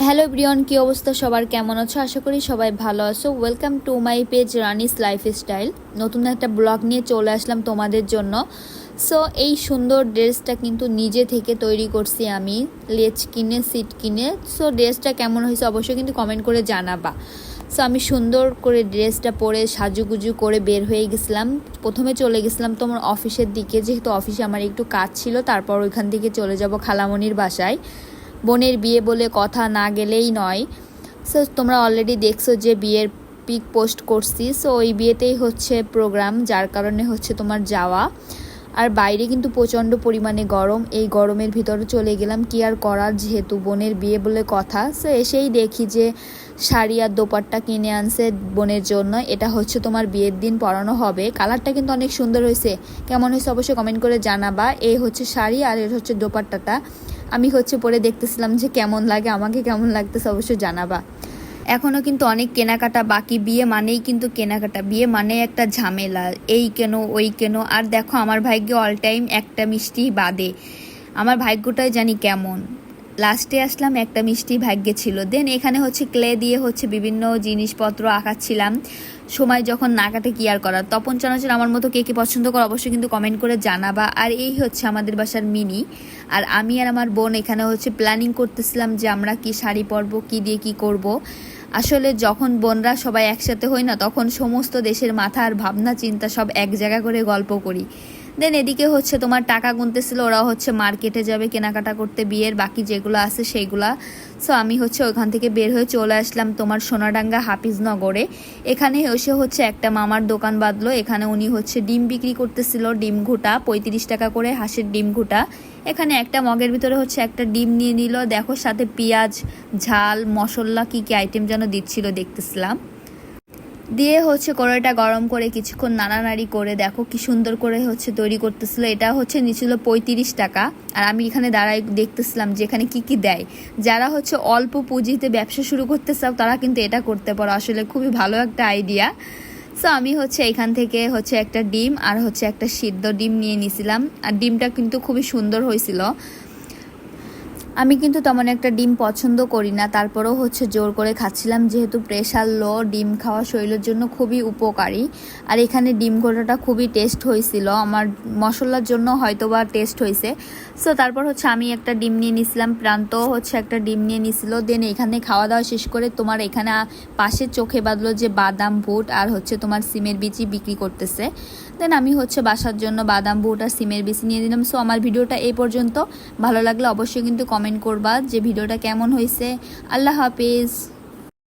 Hello Brian, কি অবস্থা সবার? কেমন আছো? আশা করি সবাই ভালো আছো। Welcome to my page রানিস lifestyle. নতুন একটা ব্লগ নিয়ে চলে আসলাম তোমাদের জন্য। সো এই সুন্দর ড্রেসটা কিন্তু নিজে থেকে তৈরি করছি আমি, লেচ কিনে সিট কিনে। সো ড্রেসটা কেমন হয়েছে অবশ্যই কিন্তু কমেন্ট করে জানাবা। সো আমি সুন্দর করে ড্রেসটা পরে সাজুগুজু করে বের হয়ে গেছিলাম। প্রথমে চলে গেছিলাম তোমার অফিসের দিকে, যেহেতু অফিসে আমার একটু কাজ ছিল। তারপর ওইখান থেকে চলে যাব খালামণির বাসায়। বোনের বিয়ে বলে কথা, না গেলেই নয়। সো তোমরা অলরেডি দেখছো যে বিয়ের পিক পোস্ট করছি। সো ওই বিয়েতেই হচ্ছে প্রোগ্রাম, যার কারণে হচ্ছে তোমার যাওয়া। আর বাইরে কিন্তু প্রচণ্ড পরিমাণে গরম। এই গরমের ভিতরে চলে গেলাম, কি আর করার, যেহেতু বোনের বিয়ে বলে কথা। সো এসেই দেখি যে শাড়ি আর দোপাট্টা কিনে আনছে বোনের জন্য। এটা হচ্ছে তোমার বিয়ের দিন পরানো হবে। কালারটা কিন্তু অনেক সুন্দর হয়েছে। কেমন হয়েছে অবশ্যই কমেন্ট করে জানাবা। এই হচ্ছে শাড়ি আর এর হচ্ছে দোপাট্টাটা। আমি হচ্ছে পরে দেখতেছিলাম যে কেমন লাগে, আমাকে কেমন লাগতেছে অবশ্যই জানাবা। এখনও কিন্তু অনেক কেনাকাটা বাকি। বিয়ে মানেই কিন্তু কেনাকাটা, বিয়ে মানে একটা ঝামেলা, এই কেন ওই কেন। আর দেখো আমার ভাগ্যে অল টাইম একটা মিষ্টি বাদে। আমার ভাগ্যটাই জানি কেমন, লাস্টে আসলাম একটা মিষ্টি ভাগ্যে ছিল। দেন এখানে হচ্ছে ক্লে দিয়ে হচ্ছে বিভিন্ন জিনিসপত্র আঁকাচ্ছিলাম। সময় যখন না কাটে কি আর করার। তপন চনাচর আমার মতো কে কে পছন্দ করো অবশ্যই কিন্তু কমেন্ট করে জানাবা। আর এই হচ্ছে আমাদের বাসার মিনি। আর আমি আর আমার বোন এখানে হচ্ছে প্ল্যানিং করতেছিলাম যে আমরা কি শাড়ি পরবো, কি দিয়ে কি করব। আসলে যখন বোনরা সবাই একসাথে হই না, তখন সমস্ত দেশের মাথা আর ভাবনা চিন্তা সব এক জায়গা করে গল্প করি। দেন এদিকে হচ্ছে তোমার টাকা গুনতেছিল, ওরা হচ্ছে মার্কেটে যাবে কেনাকাটা করতে, বিয়ের বাকি যেগুলো আছে সেইগুলা। সো আমি হচ্ছে ওখান থেকে বের হয়ে চলে আসলাম তোমার সোনাডাঙ্গা হাফিজনগরে। এখানে এসে হচ্ছে একটা মামার দোকান বাঁধলো। এখানে উনি হচ্ছে ডিম বিক্রি করতেছিল, ডিম ঘুটা 35 টাকা করে, হাঁসের ডিম ঘুটা। এখানে একটা মগের ভিতরে হচ্ছে একটা ডিম নিয়ে নিল। দেখো সাথে পেঁয়াজ, ঝাল, মশলা, কি কি আইটেম যেন দিচ্ছিল দেখতেছিলাম। দিয়ে হচ্ছে কড়াইটা গরম করে কিছুক্ষণ নাড়ানাড়ি করে দেখো কি সুন্দর করে হচ্ছে তৈরি করতেছিল। এটা হচ্ছে নিচ্ছিল 35 টাকা। আর আমি এখানে দাঁড়াই দেখতেছিলাম যে এখানে কি কি দেয়। যারা হচ্ছে অল্প পুঁজিতে ব্যবসা শুরু করতে চাও তারা কিন্তু এটা করতে পারো, আসলে খুবই ভালো একটা আইডিয়া। সো আমি হচ্ছে এখান থেকে হচ্ছে একটা ডিম আর হচ্ছে একটা সিদ্ধ ডিম নিয়ে নিয়েছিলাম। আর ডিমটা কিন্তু খুবই সুন্দর হয়েছিল। আমি কিন্তু তেমন একটা ডিম পছন্দ করি না, তারপরেও হচ্ছে জোর করে খাচ্ছিলাম, যেহেতু প্রেশার লো। ডিম খাওয়া শরীরের জন্য খুবই উপকারী। আর এখানে ডিম ঘোটাটা খুবই টেস্ট হয়েছিল, আমার মশলার জন্য হয়তো বা টেস্ট হয়েছে। সো তারপর হচ্ছে আমি একটা ডিম নিয়ে নিয়েছিলাম, প্রান্ত হচ্ছে একটা ডিম নিয়ে নিয়েছিল। দেন এখানে খাওয়া দাওয়া শেষ করে তোমার এখানে পাশে চোখে বাঁধলো যে বাদাম, বুট আর হচ্ছে তোমার সিমের বিচি বিক্রি করতেছে। দেন আমি হচ্ছে বাসার জন্য বাদাম, বুট আর সিমের বিচি নিয়ে দিলাম। সো আমার ভিডিওটা এই পর্যন্ত। ভালো লাগলে অবশ্যই কিন্তু কমেন্ট করবা যে ভিডিওটা কেমন হয়েছে। আল্লাহ হাফেজ।